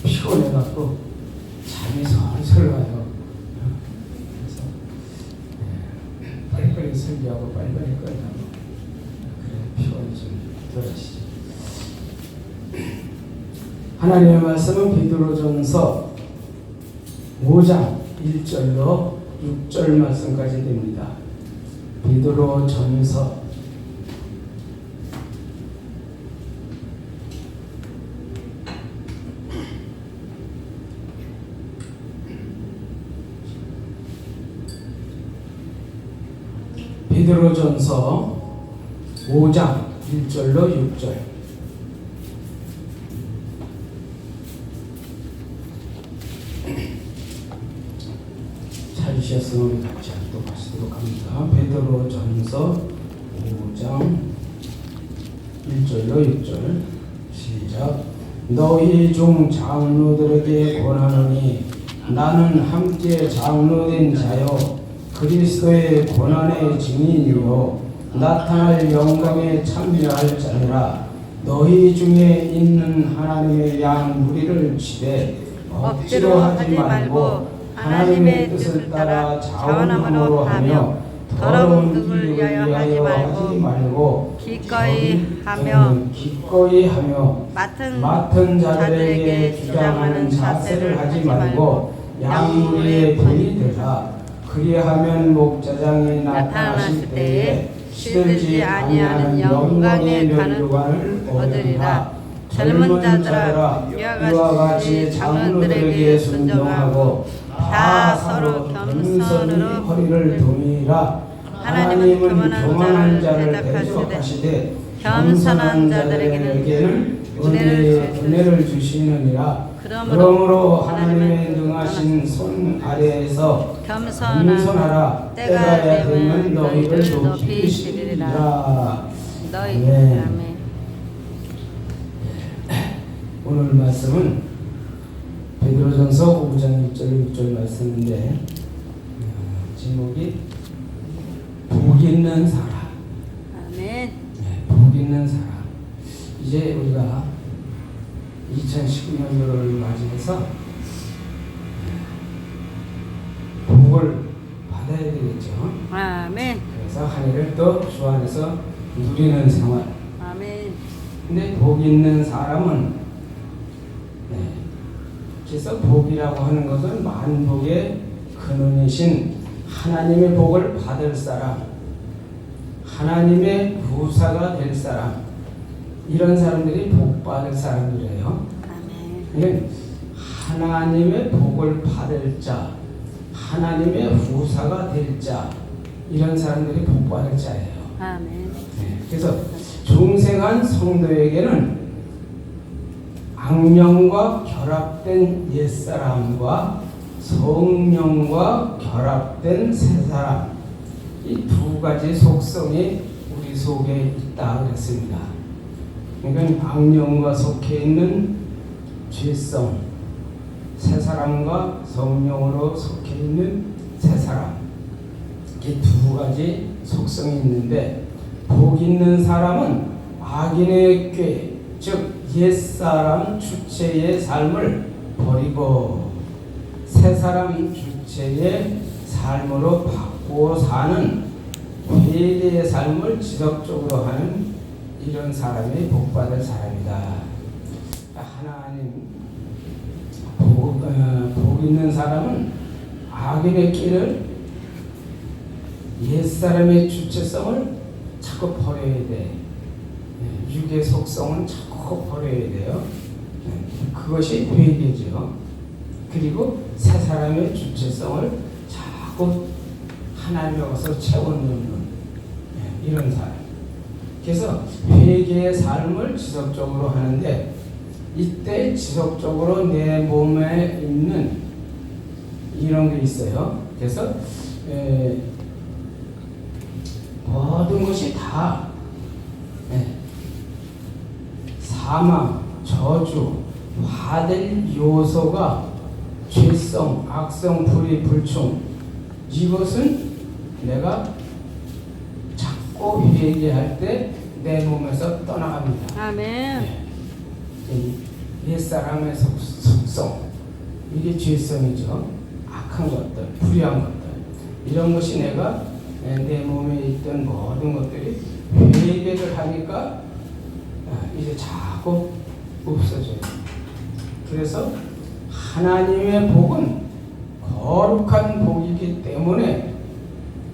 피곤해갖고 잠이 솔솔 와요. 그래서 빨리빨리 설교하고 빨리빨리 끝나고 그래 피곤이 좀 덜하시죠. 하나님의 말씀은 베드로전서 5장 1절로 6절 말씀까지 됩니다. 베드로전서 5장 1절로 6절. 찾으셨으면 우리 같이 합독하시도록 합니다. 베드로전서 5장 1절로 6절 시작. 너희 중 장로들에게 권하노니 나는 함께 장로된 자요 그리스도의 고난의 증인이요 나타날 영광에 참여할 자니라. 너희 중에 있는 하나님의 양 무리를 치되 억지로 하지 말고 하나님의 뜻을 따라 자원함으로 하며 더러운 일을 위하여 하지 말고 기꺼이 하며 맡은 자들에게 주장하는 자세를 하지 말고 양무리의 본이 되라. 그리하면 목자장이 나타나실 때에 시들지 아니하는 영광의 면류관을 얻으리라. 젊은 자들아 이와 같이 장로들에게 순종하고 다 서로 겸손으로 허리를 동이라. 하나님은 교만한 자를 대적하시되 겸손한 자들에게는 은혜를 주시느니라. 그러므로 하나님의 능하신 손 아래에서 겸손하라. 때가 되면 너희를 높이시리라. 아멘. 오늘 말씀은 베드로전서 5장 1절 6절 말씀인데 제목이 복 있는 사람. 아멘. 복 있는 사람. 이제 우리가 2019년도를 맞이해서 복을 받아야 되겠죠. 아멘. 그래서 한 해를 또 주 안에서 누리는 생활. 아멘. 근데 복 있는 사람은 그래서 복이라고 하는 것은 만복의 근원이신 하나님의 복을 받을 사람, 하나님의 부사가 될 사람, 이런 사람들이 복 받을 사람들이에요. 아멘. 하나님의 복을 받을 자, 하나님의 후사가 될 자, 이런 사람들이 복 받을 자예요. 아멘. 그래서 중생한 성도에게는 악령과 결합된 옛사람과 성령과 결합된 새사람, 이 두 가지 속성이 우리 속에 있다 그랬습니다. 그러니까 악령과 속해 있는 죄성, 새사람과 성령으로 속해 있는 새사람, 이 두 가지 속성이 있는데 복 있는 사람은 악인의 꾀, 즉 옛사람 주체의 삶을 버리고 새사람 주체의 삶으로 바꾸어 사는 회개의 삶을 지속적으로 하는 이런 사람이 복받을 사람이다. 하나님 복 있는 사람은 악인의 길을 옛사람의 주체성을 자꾸 버려야 돼. 육의 속성은 자꾸 버려야 돼요. 그것이 회개죠. 그리고 새 사람의 주체성을 자꾸 하나님의 것으로 채워넣는 이런 사람. 그래서 회개의 삶을 지속적으로 하는데 이때 지속적으로 내 몸에 있는 이런 게 있어요. 그래서 모든 것이 다 사망, 저주, 화될 요소가 죄성, 악성, 불의, 불충, 이것은 내가 자꾸 회개할 때 내 몸에서 떠나갑니다. 아멘. 옛사람의 속성, 이게 죄성이죠. 악한 것들, 불의한 것들, 이런 것이 내가 내 몸에 있던 모든 것들이 회개를 하니까 이제 자꾸 없어져요. 그래서 하나님의 복은 거룩한 복이기 때문에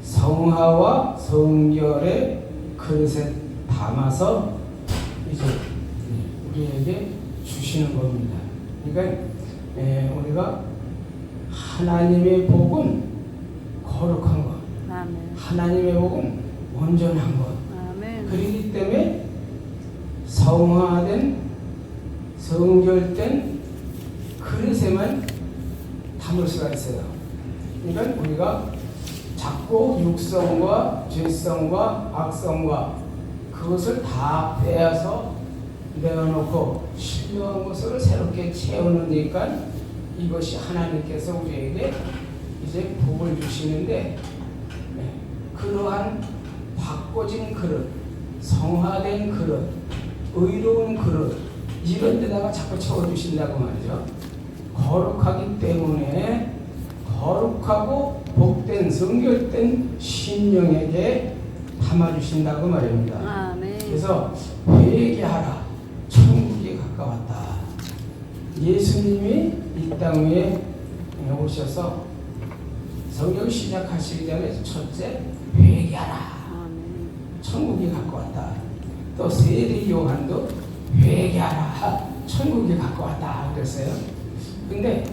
성화와 성결의 그릇에 담아서 이제 우리에게 주시는 겁니다. 그러니까 우리가 하나님의 복은 거룩한 것, 아멘. 하나님의 복은 온전한 것, 아멘. 그렇기 때문에 성화된 성결된 그릇에만 담을 수가 있어요. 그러니까 우리가 자꾸 육성과 죄성과 악성과 그것을 다 빼앗아 내어놓고 신령한 것을 새롭게 채우니까 이것이 하나님께서 우리에게 이제 복을 주시는데, 그러한 바꿔진 그릇, 성화된 그릇, 의로운 그릇, 이런 데다가 자꾸 채워주신다고 말이죠. 거룩하기 때문에 거룩하고 복된 성결된 신령에게 담아주신다고 말입니다. 아멘. 그래서 회개하라, 천국이 가까웠다. 예수님이 이 땅 위에 오셔서 성경 시작하시기 전에 첫째 회개하라, 아멘. 천국이 가까웠다. 또 세례 요한도 회개하라, 천국이 가까웠다 그랬어요. 근데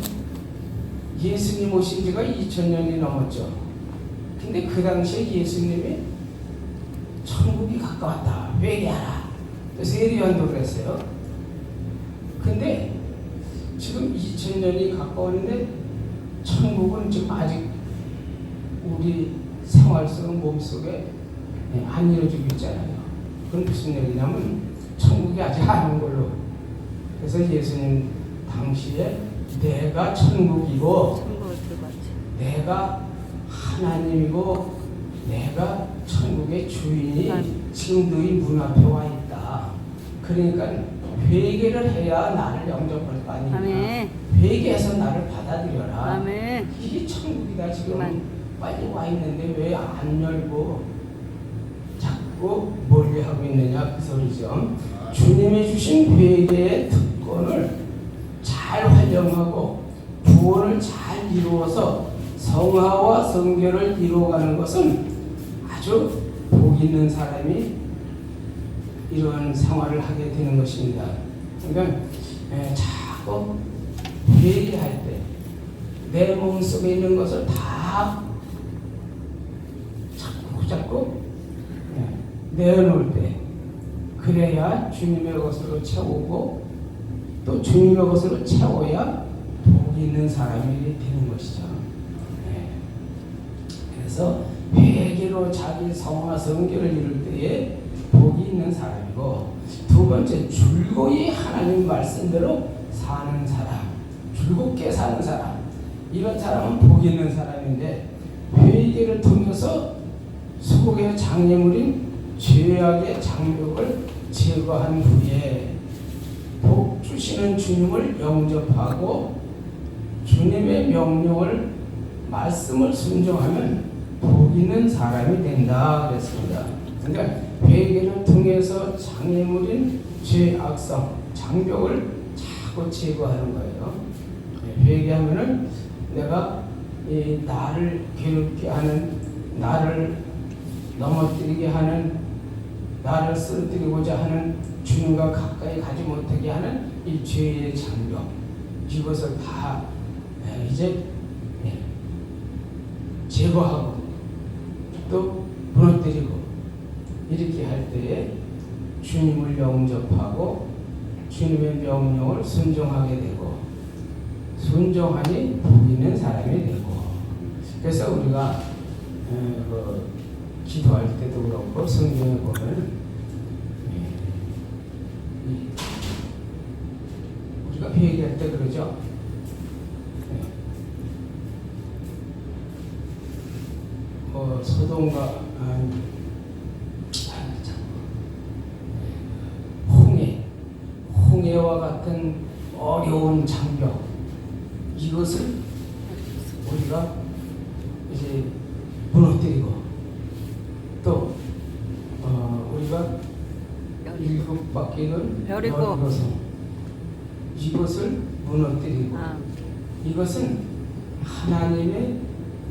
예수님 오신 지가 2000년이 넘었죠. 근데 그 당시에 예수님이 천국이 가까웠다, 회개하라, 또 세례 요한도 그랬어요. 근데 지금 2000년이 가까웠는데 천국은 지금 아직 우리 생활 속 몸속에 안 이루어지고 있잖아요. 그건 무슨 얘기냐면 천국이 아직 안 온 걸로. 그래서 예수님 당시에 내가 천국이고 천국을 들어갔죠. 내가 하나님이고 내가 천국의 주인이 지금 너희 문 앞에 와 있다. 그러니까 회개를 해야 나를 영접할 거 아니냐. 아멘. 회개해서 나를 받아들여라. 아멘. 이게 천국이다. 지금 아멘. 빨리 와 있는데 왜 안 열고 자꾸 멀리하고 있느냐, 그 소리죠. 주님이 주신 회개의 특권을 잘 활용하고 구원을 잘 이루어서 성화와 성결을 이루어가는 것은 아주 복 있는 사람이 이러한 생활을 하게 되는 것입니다. 그러니까 자꾸 회개할 때 내 몸속에 있는 것을 다 자꾸 내어놓을 때, 그래야 주님의 것으로 채우고 또 주님의 것으로 채워야 복 있는 사람이 되는 것이죠. 그래서 회개로 자기 성화 성결을 이룰 때에 복이 있는 사람이고, 두 번째 줄고이 하나님 말씀대로 사는 사람, 줄곱게 사는 사람, 이런 사람은 복 있는 사람인데, 회개를 통해서 속의 장애물인 죄악의 장벽을 제거한 후에 복 주시는 주님을 영접하고 주님의 명령을 말씀을 순종하면 복 있는 사람이 된다 그랬습니다. 그러니까 회개를 통해서 장애물인 죄악성, 장벽을 자꾸 제거하는 거예요. 회개하면은 내가 이 나를 괴롭게 하는, 나를 넘어뜨리게 하는, 나를 쓰러뜨리고자 하는, 주님과 가까이 가지 못하게 하는 이 죄의 장벽, 이것을 다 이제 제거하고 또 무너뜨리고 이렇게 할 때에 주님을 영접하고 주님의 명령을 순종하게 되고, 순종하니 복 있는 사람이 되고. 그래서 우리가 기도할 때도 그렇고 성경에 보면 우리가 회개할 때 그러죠. 소돔과 홍해와 같은 어려운 장벽 이것을 우리가 이제 무너뜨리고 또 우리가 일곱 바퀴는 별이고. 이것을 무너뜨리고 이것은 하나님의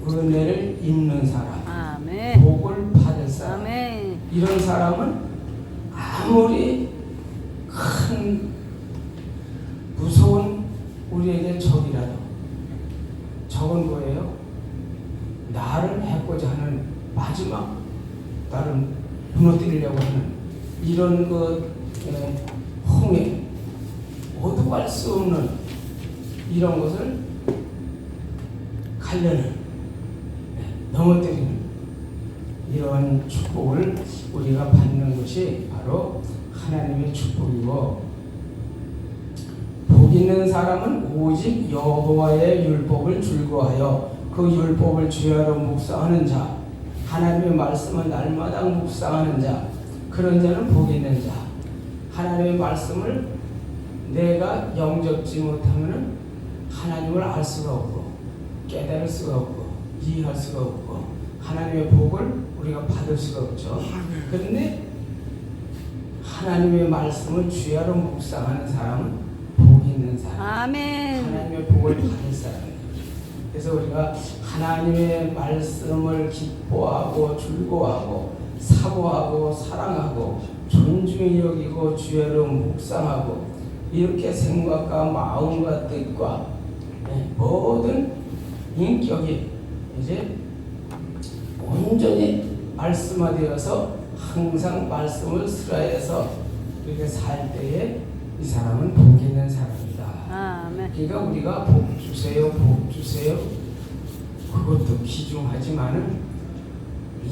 은혜를 입는 사람, 아멘. 복을 받을 사람. 아멘. 이런 사람은 아무리 큰 무서운 우리에게 적이라도 적은 거예요. 나를 해코자 하는 마지막 나를 무너뜨리려고 하는 이런 홍해 어두할 수 없는 이런 것을 가려는 넘어뜨리는 이런 축복을 우리가 받는 것이 바로 하나님의 축복이고 복 있는 사람은 오직 여호와의 율법을 즐거워하여 그 율법을 주야로 묵상하는 자 하나님의 말씀을 날마다 묵상하는 자 그런 자는 복 있는 자 하나님의 말씀을 내가 영접지 못하면 하나님을 알 수가 없고 깨달을 수가 없고 이해할 수가 없고 하나님의 복을 우리가 받을 수가 없죠. 그런데 하나님의 말씀을 주야로 묵상하는 사람은 복 있는 사람 아멘. 하나님의 복을 받을 사람이에요. 그래서 우리가 하나님의 말씀을 기뻐하고 즐거워하고 사모하고 사랑하고 존중히 여기고 주야로 묵상하고 이렇게 생각과 마음과 뜻과 모든 인격이 이제 온전히 말씀화되어서 항상 말씀을 슬라해서 이렇게 살 때에 이 사람은 복 있는 사람이다. 아멘. 그러니까 우리가 복 주세요, 복 주세요. 그것도 귀중하지만은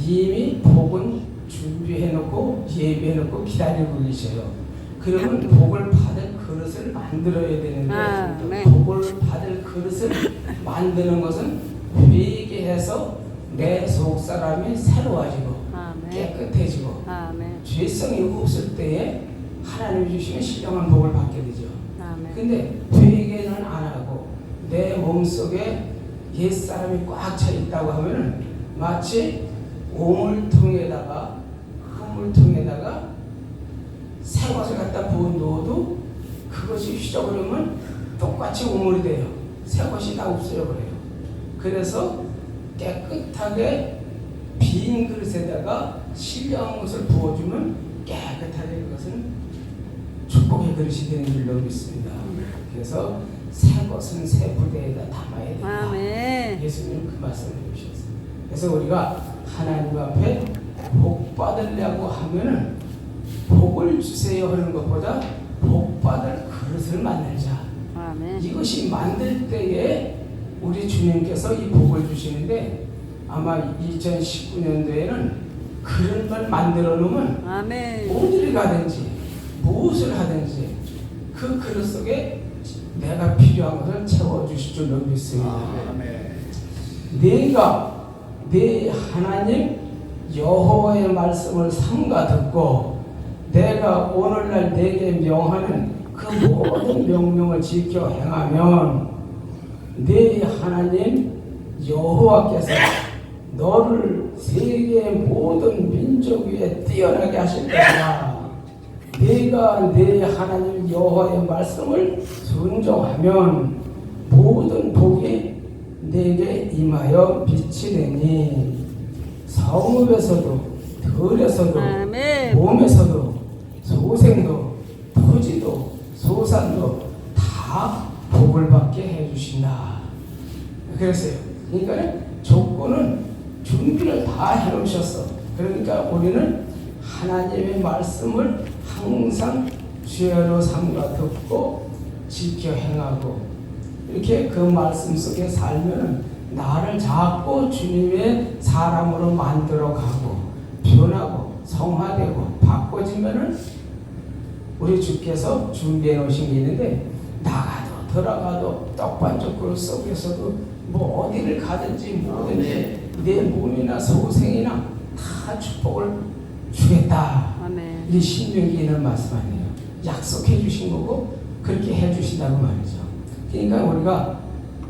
이미 복은 준비해놓고 예비해놓고 기다리고 계셔요. 그러면 복을 받을 그릇을 만들어야 되는데 복을 받을 그릇을 만드는 것은 회개해서 내 속사람이 새로워지고 깨끗해지고 죄성이 없을 때에 하나님이 주시는 신령한 복을 받게 되죠. 근데 회개는 안 하고 내 몸속에 옛사람이 꽉 차 있다고 하면 마치 오물통에다가 흙물통에다가 새것을 갖다 부어 넣어도 그것이 휘저으면 똑같이 오물이 돼요. 새것이 다 없어져 버려요. 그래서 깨끗하게 빈 그릇에다가 신령한 것을 부어주면 깨끗하게 그것은 축복의 그릇이 되는 줄로 믿습니다. 그래서 새 것은 새 부대에다 담아야 된다. 아멘. 예수님 그 말씀을 해주셨어요. 그래서 우리가 하나님 앞에 복 받으려고 하면은 복을 주세요 하는 것보다 복 받을 그릇을 만들자. 아멘. 이것이 만들 때에 우리 주님께서 이 복을 주시는데 아마 2019년도에는 그런 걸 만들어 놓으면 아멘. 어디를 가든지 무엇을 하든지 그 그릇 속에 내가 필요한 것을 채워주실 줄로 믿습니다. 내가 내 하나님 여호와의 말씀을 삼가 듣고 내가 오늘날 내게 명하는 그 모든 명령을 지켜 행하면 내 하나님 여호와께서 너를 세계 모든 민족 위에 뛰어나게 하실 것이다. 내가 내 하나님 여호와의 말씀을 순종하면 모든 복이 내게 임하여 비치되니 성읍에서도 들에서도 몸에서도 소생도 토지도 소산도 다 복을 받게 해주신다. 그랬어요. 그러니까 조건은 준비를 다 해놓으셨어. 그러니까 우리는 하나님의 말씀을 항상 주야로 삼가 듣고 지켜 행하고 이렇게 그 말씀 속에 살면 나를 자꾸 주님의 사람으로 만들어 가고 변하고 성화되고 바꿔지면은 우리 주께서 준비해 놓으신 게 있는데 나가도 들어가도 떡반죽 그릇 속에서도 뭐 어디를 가든지 뭐든지 내 몸이나 소생이나 다 축복을 주겠다. 아멘. 이 신명기에 있는 말씀 아니에요. 약속해 주신 거고 그렇게 해주신다고 말이죠. 그러니까 우리가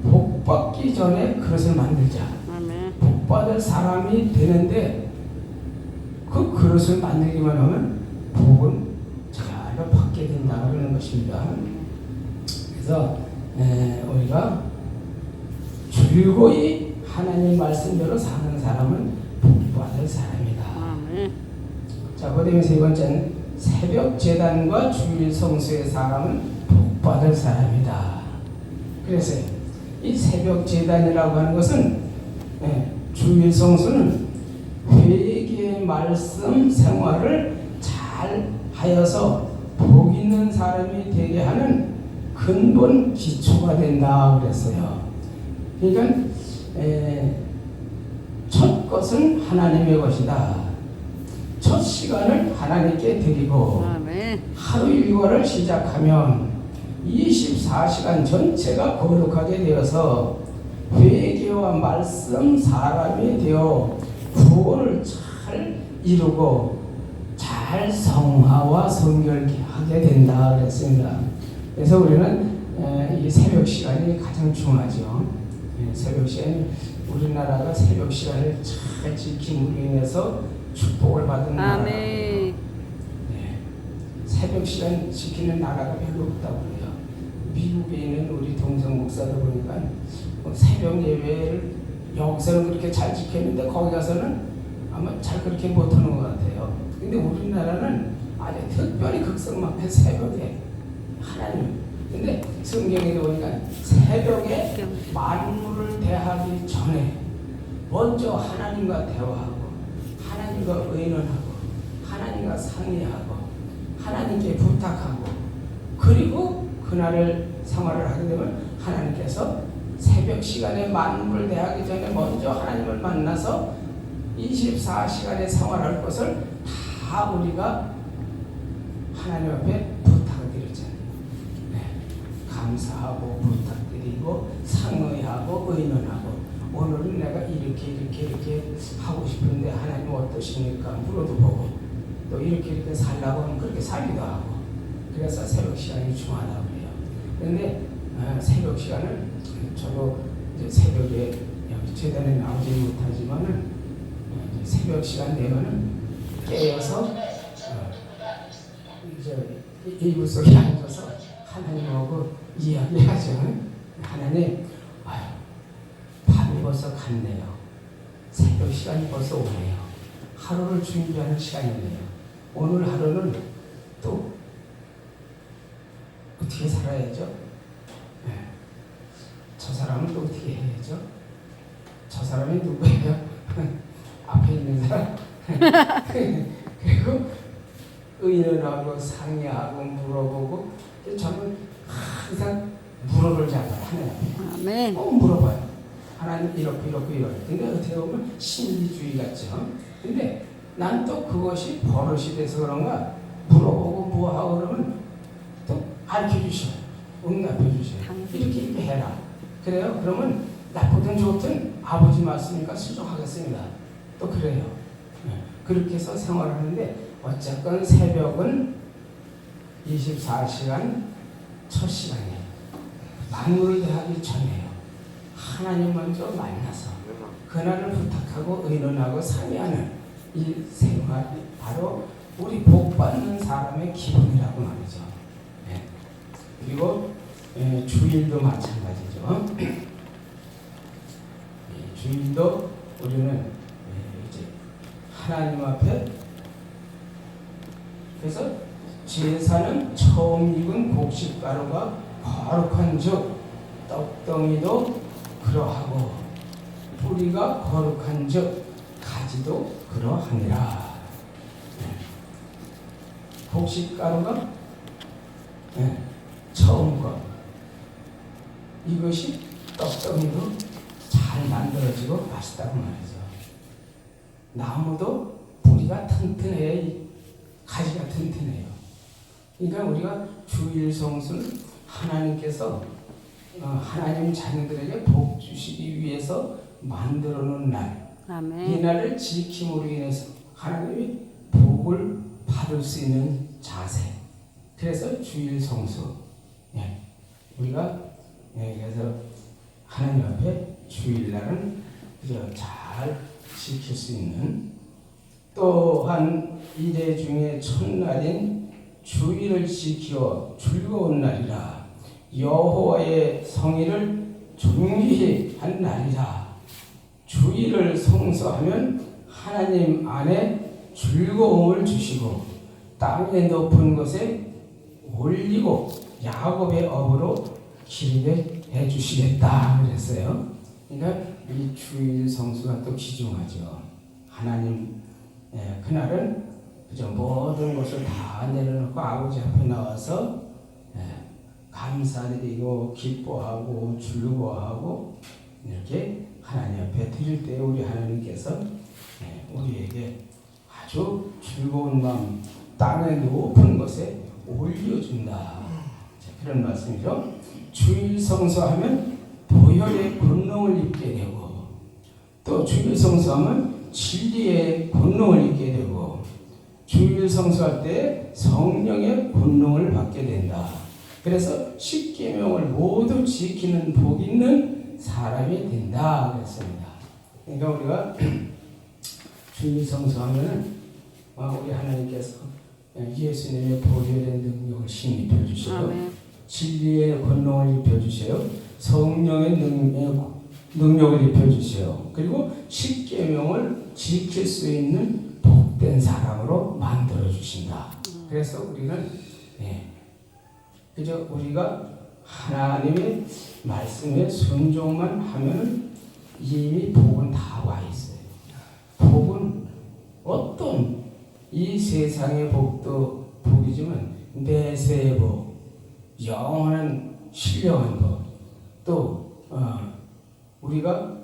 복 받기 전에 그릇을 만들자. 아멘. 복 받을 사람이 되는데 그 그릇을 만들기만 하면 복은 잘 받게 된다 그러는 것입니다. 그래서 우리가 즐거이 하나님 말씀대로 사는 사람은 복 받을 사람이다. 아멘. 자, 그다음에 세 번째는 새벽 제단과 주일 성수의 사람은 복 받을 사람이다. 그래서 이 새벽 제단이라고 하는 것은 주일 성수는 회개의 말씀 생활을 잘 하여서 복 있는 사람이 되게 하는 근본 기초가 된다 그랬어요. 그러니까 첫 것은 하나님의 것이다. 첫 시간을 하나님께 드리고 아멘. 하루 일과를 시작하면 24시간 전체가 거룩하게 되어서 회개와 말씀 사람이 되어 구원을 잘 이루고 잘 성화와 성결하게 된다 그랬습니다. 그래서 우리는 이 새벽 시간이 가장 중요하죠. 새벽 시간이 우리나라가 새벽 시간을 잘 지킴으로 인해서 축복을 받은 나라라고요. 아멘. 새벽 시간 지키는 나라가 별로 없다고 그래요. 미국에 있는 우리 동성 목사들 보니까 새벽 예배를 여기서는 그렇게 잘 지켰는데 거기 가서는 아마 잘 그렇게 못하는 것 같아요. 근데 우리나라는 아주 특별히 극성만큼 새벽에 하나님. 근데 성경에 보니까 새벽에 만물을 대하기 전에 먼저 하나님과 대화하고 하나님과 의논하고 하나님과 상의하고 하나님께 부탁하고 그리고 그날을 생활을 하게 되면 하나님께서 새벽 시간에 만물을 대하기 전에 먼저 하나님을 만나서 24시간의 생활할 것을 다 우리가 하나님 앞에 부탁을 드렸잖아요. 감사하고 부탁드리고 상의하고 의논하고 오늘은 내가 이렇게 하고 싶은데 하나님 어떠십니까? 물어도 보고 또 이렇게 살라고 하면 그렇게 살기도 하고 그래서 새벽 시간이 중요하다고 그래요. 그런데 새벽 시간을 저도 이제 새벽에 제단에 나오지 못하지만은 새벽 시간 되면은 깨어서 이제 이불 속에 앉아서 하나님하고 이야기하죠. 하나님, 밤이 벌써 갔네요. 새벽 시간이 벌써 오네요. 하루를 준비하는 시간이네요. 오늘 하루는 또 어떻게 살아야죠? 저 사람은 또 어떻게 해야죠? 저 사람이 누구예요? 앞에 있는 사람. 그리고 의논하고 상의하고 물어보고 저는 항상 물어볼 자가 하나님 앞에 아멘. 물어봐요. 하나님 이렇게 근데 어떻게 보면 신비주의 같죠. 근데 난 또 그것이 버릇이 돼서 그런가 물어보고 뭐하고 그러면 또 알려주셔. 응답해 주셔요. 이렇게 해라. 그래요? 그러면 나쁘든 좋든 아버지 말씀이니까 순종하겠습니다. 또 그래요. 그렇게 해서 생활을 하는데 어쨌건 새벽은 24시간 첫 시간이에요. 만물을 대하기 전에요. 하나님 먼저 만나서 그날을 부탁하고 의논하고 상의하는 이 생활이 바로 우리 복받는 사람의 기본이라고 말이죠. 그리고 주일도 마찬가지죠. 주일도 우리는 이제 하나님 앞에 그래서 제사는 처음 익은 곡식가루가 거룩한즉 떡덩이도 그러하고 뿌리가 거룩한즉 가지도 그러하니라. 곡식가루가 처음 것 이것이 떡덩이도 잘 만들어지고 맛있다고 말이죠. 나무도 뿌리가 튼튼해야 가지가 튼튼해요. 그러니까 우리가 주일 성수는 하나님께서 하나님 자녀들에게 복 주시기 위해서 만들어 놓은 날. 아멘. 이 날을 지킴으로 인해서 하나님이 복을 받을 수 있는 자세. 그래서 주일 성수. 예, 우리가 그래서 하나님 앞에 주일날은 그저 잘 지킬 수 있는, 또한 이래 중에 첫날인 주일을 지켜 즐거운 날이라 여호와의 성의를 존귀히 한 날이라. 주일을 성수하면 하나님 안에 즐거움을 주시고 땅의 높은 곳에 올리고 야곱의 업으로 기르게 해주시겠다 그랬어요. 그러니까 이 주일 성수가 또 귀중하죠. 하나님 그날은 그저 모든 것을 다 내려놓고 아버지 앞에 나와서 감사드리고 기뻐하고 즐거워하고 이렇게 하나님 앞에 드릴 때 우리 하나님께서 우리에게 아주 즐거운 마음, 땅의 높은 곳에 올려준다. 그런 말씀이죠. 주일 성수하면 보혈의 권능을 입게 되고, 또 주일 성수하면 진리의 권능을 입게 되고, 주일 성수할 때 성령의 권능을 받게 된다. 그래서 십계명을 모두 지키는 복 있는 사람이 된다 그랬습니다. 그러니까 우리가 주일 성수하면은 우리 하나님께서 예수님의 보혈의 능력을 힘입혀 주시고, 진리의 권능을 입혀 주세요. 성령의 능력을 입혀 주세요. 그리고 십계명을 지킬 수 있는 복된 사람으로 만들어 주신다. 그래서 우리는 그저 우리가 하나님의 말씀에 순종만 하면 이미 복은 다 와 있어요. 복은 어떤 이 세상의 복도 복이지만 내세의 복, 영원한 신령한 복, 또 우리가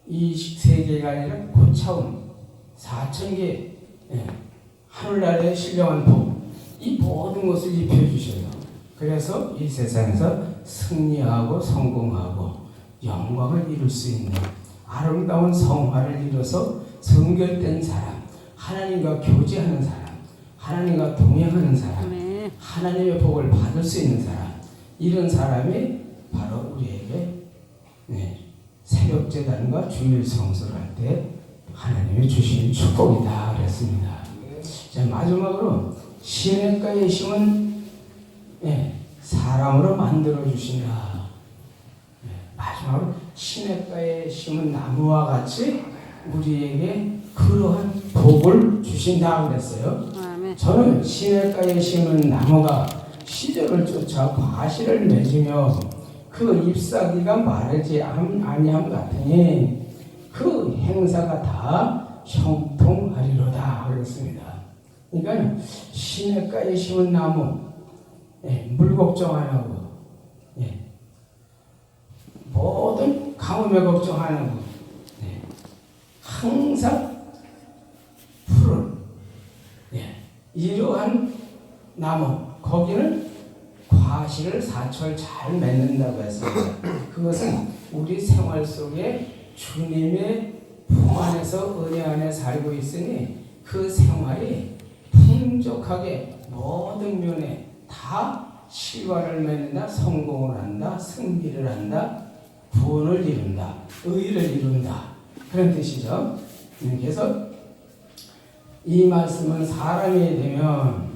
이 세계가 아니라 고차원 4,000개 하늘나라의 신령한 복, 이 모든 것을 입혀주셔요. 그래서 이 세상에서 승리하고 성공하고 영광을 이룰 수 있는 아름다운 성화를 이뤄서 성결된 사람, 하나님과 교제하는 사람, 하나님과 동행하는 사람, 하나님의 복을 받을 수 있는 사람, 이런 사람이 바로 우리에게 새벽제단과 주일 성수를 할 때 하나님이 주신 축복이다 그랬습니다. 자, 마지막으로 시냇가에 심은 사람으로 만들어 주신다. 마지막으로 시냇가에 심은 나무와 같이 우리에게 그러한 복을 주신다 그랬어요. 저는 시냇가에 심은 나무가 시절을 쫓아 과실을 맺으며 그 잎사귀가 마르지 아니함 같으니 그 행사가 다 형통하리로다 그랬습니다. 그러니까 시냇가에 심은 나무, 물 걱정 안 하고, 모든 가뭄에 걱정 안 하고, 항상 푸른 이러한 나무, 거기는 과실을 사철 잘 맺는다고 했습니다. 그것은 우리 생활 속에 주님의 품 안에서 은혜 안에 살고 있으니 그 생활이 풍족하게 모든 면에 다 실과를 맺는다, 성공을 한다, 승리를 한다, 구원을 이룬다, 의를 이룬다, 그런 뜻이죠. 그래서 이 말씀은 사람이 되면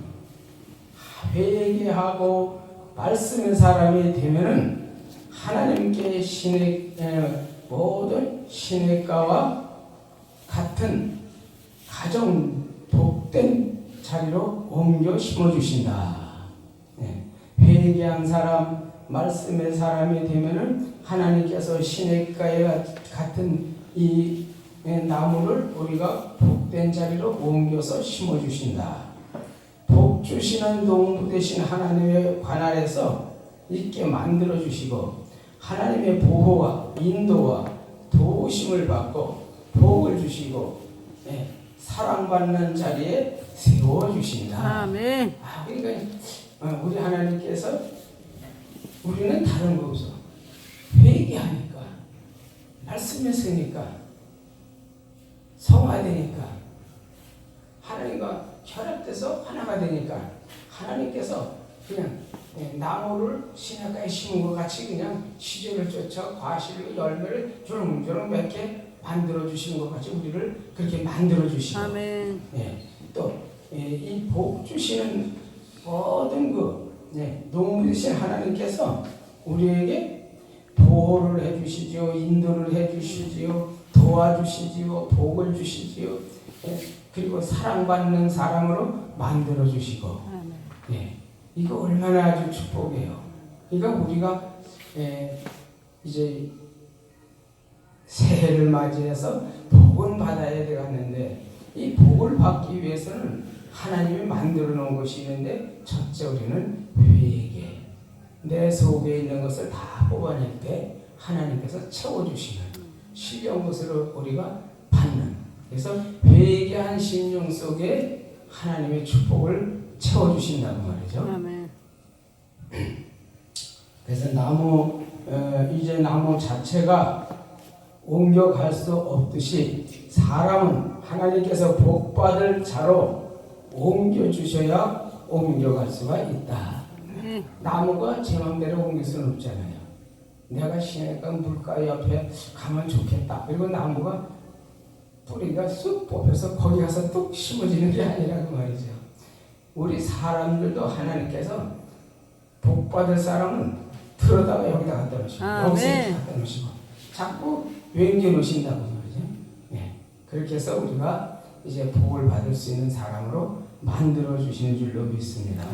회개하고 말씀의 사람이 되면은 하나님께 모든 시냇가와 같은 가정 복된 자리로 옮겨 심어주신다. 회개한 사람, 말씀의 사람이 되면은 하나님께서 시냇가에 같은 이 나무를 우리가 복된 자리로 옮겨서 심어주신다. 복 주시는 농부 되신 하나님의 관할에서 있게 만들어주시고 하나님의 보호와 인도와 도우심을 받고 복을 주시고 사랑받는 자리에 세워주신다. 아멘. 그러니까 우리 하나님께서 우리는 다른 거 없어. 회개하니까, 말씀에 서니까, 성화되니까, 하나님과 결합돼서 하나가 되니까 하나님께서 그냥 나무를 시냇가에 심은 것 같이 그냥 시절을 쫓아 과실로 열매를 주렁주렁 맺게 만들어 주시는 것 같이 우리를 그렇게 만들어 주시고 아멘. 또 이 복 주시는 모든 농부 되신 하나님께서 우리에게 보호를 해주시지요, 인도를 해주시지요, 도와주시지요, 복을 주시지요, 그리고 사랑받는 사람으로 만들어 주시고, 이거 얼마나 아주 축복이에요. 그러니까 우리가 이제 새해를 맞이해서 복은 받아야 되겠는데 이 복을 받기 위해서는 하나님이 만들어 놓은 것이 있는데 첫째 우리는 회개, 내 속에 있는 것을 다 뽑아낼 때 하나님께서 채워주시는 신령 것으로 우리가 받는, 그래서 회개한 심령 속에 하나님의 축복을 채워주신다고 말이죠. 아멘. 그래서 이제 나무 자체가 옮겨갈 수 없듯이 사람은 하나님께서 복받을 자로 옮겨주셔야 옮겨갈 수가 있다. 나무가 제 맘대로 옮길 수는 없잖아요. 내가 시내가 물가 옆에 가면 좋겠다. 그리고 나무가 뿌리가 쑥 뽑혀서 거기 가서 뚝 심어지는 게 아니라고 말이죠. 우리 사람들도 하나님께서 복받을 사람은 들어다가 여기다 갖다 놓으시고 여기서 갖다 놓으시고 자꾸 왠겨 놓으신다고 말이죠. 그렇게 해서 우리가 이제 복을 받을 수 있는 사람으로 만들어 주시는 줄로 믿습니다.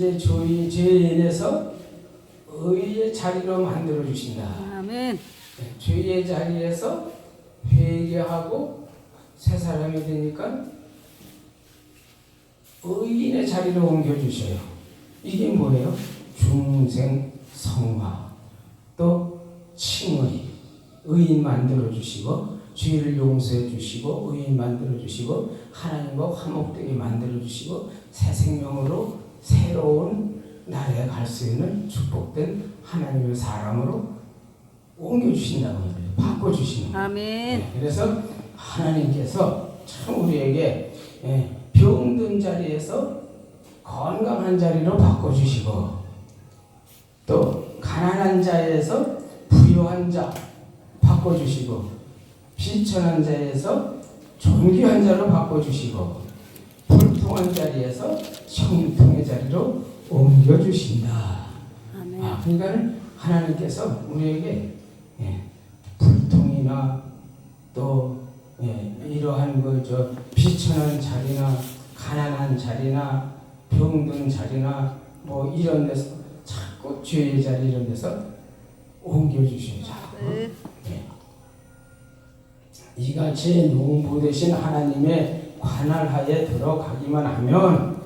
죄인에서 의의 자리로 만들어 주신다. 아멘. 죄의 자리에서 회개하고 새 사람이 되니까 의인의 자리로 옮겨 주셔요. 이게 뭐예요? 중생 성화, 또 칭의, 의인 만들어 주시고 죄를 용서해 주시고 의인 만들어 주시고 하나님과 화목되게 만들어 주시고 새 생명으로 새로운 날에 갈 수 있는 축복된 하나님의 사람으로 옮겨 주신다고 해요. 바꿔 주시는 거예요. 아멘. 그래서 하나님께서 참 우리에게 병든 자리에서 건강한 자리로 바꿔 주시고 또 가난한 자에서 부유한 자 바꿔 주시고 비천한 자에서 존귀한 자로 바꿔주시고 불통한 자리에서 형통의 자리로 옮겨주신다. 그러니까 하나님께서 우리에게 불통이나 또 이러한 비천한 자리나 가난한 자리나 병든 자리나 뭐 이런 데서 자꾸 죄의 자리 이런 데서 옮겨주시죠. 이같이 농부 되신 하나님의 관할하에 들어가기만 하면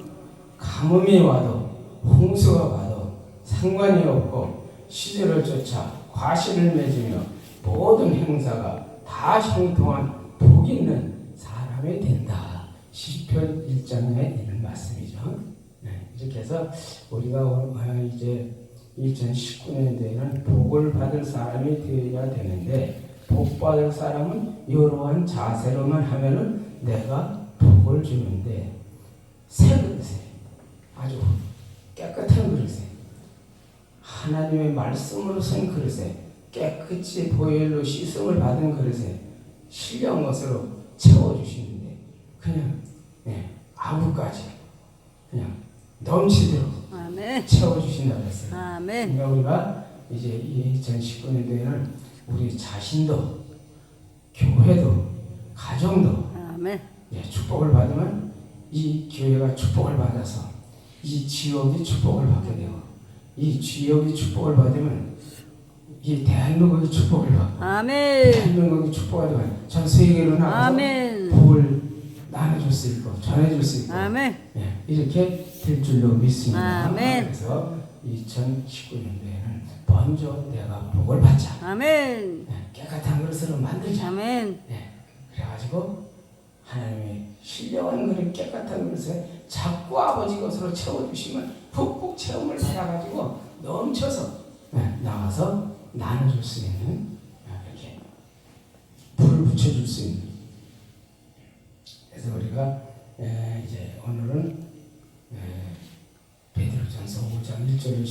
가뭄이 와도 홍수가 와도 상관이 없고 시절을 쫓아 과실을 맺으며 모든 행사가 다 형통한 복 있는 사람이 된다. 시편 1장에 있는 말씀이죠. 이렇게 해서 우리가 이제 2019년도에는 복을 받을 사람이 되어야 되는데 복 받을 사람은 이러한 자세로만 하면은 내가 복을 주는데 새 그릇에 아주 깨끗한 그릇에 하나님의 말씀으로 쓴 그릇에 깨끗이 보혈로 씻음을 받은 그릇에 신령 것으로 채워주시는데 그냥 아무까지 그냥 넘치도록 채워주신다고 했어요. 아멘. 그러니까 우리가 이제 2019년도에는 우리 자신도 교회도 가정도 축복을 받으면 이 교회가 축복을 받아서 이 지역이 축복을 받게 되고 이 지역이 축복을 받으면 이 대한민국이 축복을 받고 대한민국이 축복을 받으면 전 세계로 나가서 복을 나눠줄 수 있고 전해줄 수 있고 이렇게 될 줄로 믿습니다. 그래서 2019년도에는 먼저 내가 복을 받자. 깨끗한 그릇으로 만들자. 그래가지고 하나님의 신령한 그릇 깨끗한 그릇에 자꾸 아버지 것으로 채워주시면 푹푹 체험을 받아가지고 넘쳐서 나가서 나눠줄 수 있는 이렇게 불을 붙여줄 수 있는. 그래서 우리가 이제 오늘은 베드로전서 5장 1절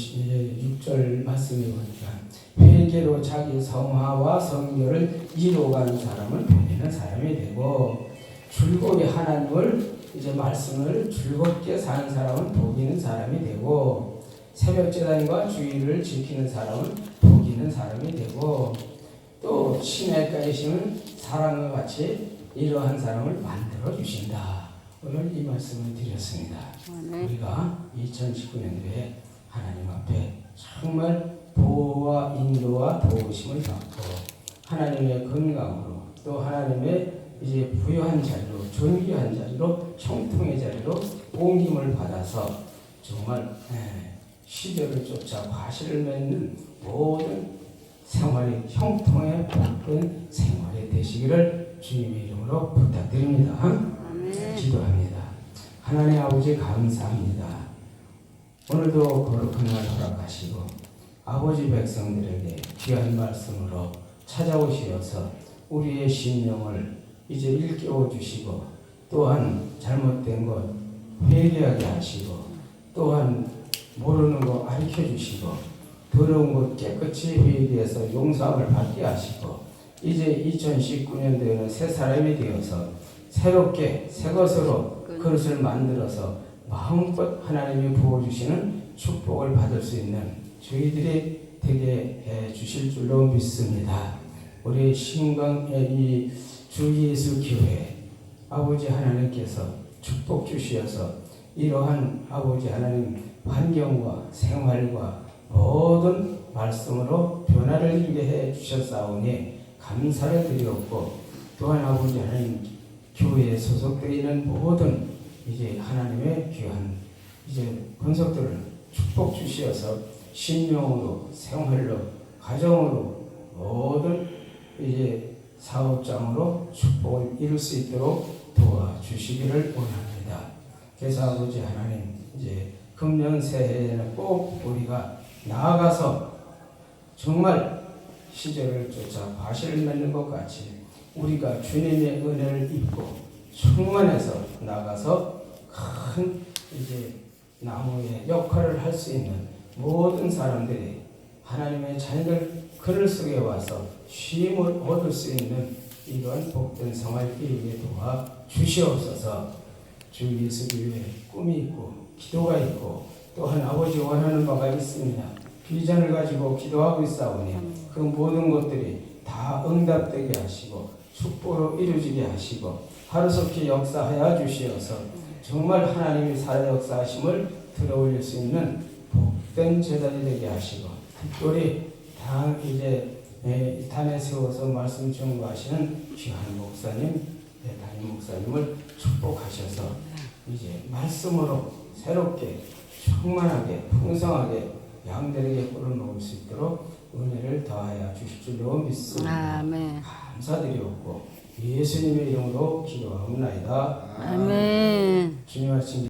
6절 말씀에 보니까 회개로 자기 성화와 성결을 이루어가는 사람은 복되는 사람이 되고 즐겁게 하나님을 이제 말씀을 즐겁게 사는 사람은 복 있는 사람이 되고 새벽 제단과 주의를 지키는 사람은 복 있는 사람이 되고 또 신뢰가에 심은 사랑과 같이 이러한 사람을 만들어 주신다. 오늘 이 말씀을 드렸습니다. 네. 우리가 2019년도에 하나님 앞에 정말 보호와 인도와 도우심을 받고 하나님의 건강으로 또 하나님의 이제 부유한 자리로 존귀한 자리로 형통의 자리로 옮김을 받아서 정말 시절을 쫓아 과실을 맺는 모든 생활이 형통의 복된 생활이 되시기를 주님의 이름으로 부탁드립니다. 아멘. 기도합니다. 하나님 아버지 감사합니다. 오늘도 거룩한 날 허락하시고 아버지 백성들에게 귀한 말씀으로 찾아오시어서 우리의 심령을 이제 일깨워 주시고 또한 잘못된 것 회개하게 하시고 또한 모르는 것 가르쳐 주시고 더러운 것 깨끗이 회개해서 용서함을 받게 하시고 이제 2019년도에는 새 사람이 되어서 새롭게 새 것으로 그릇을 만들어서 마음껏 하나님이 부어주시는 축복을 받을 수 있는 저희들이 되게 해 주실 줄로 믿습니다. 우리 신강의 이 주 예수 교회 아버지 하나님께서 축복 주시어서 이러한 아버지 하나님 환경과 생활과 모든 말씀으로 변화를 이루게 해 주셨사오니 감사를 드리옵고 또한 아버지 하나님 교회에 소속되어 있는 모든 이제 하나님의 귀한 이제 권속들을 축복 주시어서 신명으로 생활로 가정으로 모든 이제 사업장으로 축복을 이룰 수 있도록 도와주시기를 원합니다. 그래서 아버지 하나님 이제 금년 새해에는 꼭 우리가 나아가서 정말 시절을 쫓아 과실을 맺는 것 같이 우리가 주님의 은혜를 입고 충만해서 나가서 큰 이제 나무의 역할을 할 수 있는 모든 사람들이 하나님의 자녀들 그늘 속에 와서 쉼을 얻을 수 있는 이러한 복된 생활 이루게 도와 주시옵소서. 주 예수 교회에 꿈이 있고 기도가 있고 또한 아버지 원하는 바가 있습니다. 비전을 가지고 기도하고 있사오니 그 모든 것들이 다 응답되게 하시고 축복으로 이루어지게 하시고 하루속히 역사하여 주시어서 정말 하나님이 살아 역사하심을 들어올릴 수 있는 복된 제단이 되게 하시고 특별히 이제 단에 세워서 말씀 전구하시는 귀한 목사님, 담임 목사님을 축복하셔서 이제 말씀으로 새롭게 충만하게 풍성하게 양들에게 꿀을 먹을 수 있도록 은혜를 더하여 주실 줄로 믿습니다. 아멘. 감사드리옵고 예수님의 이름으로 기도하옵나이다. 아멘. 주님 말씀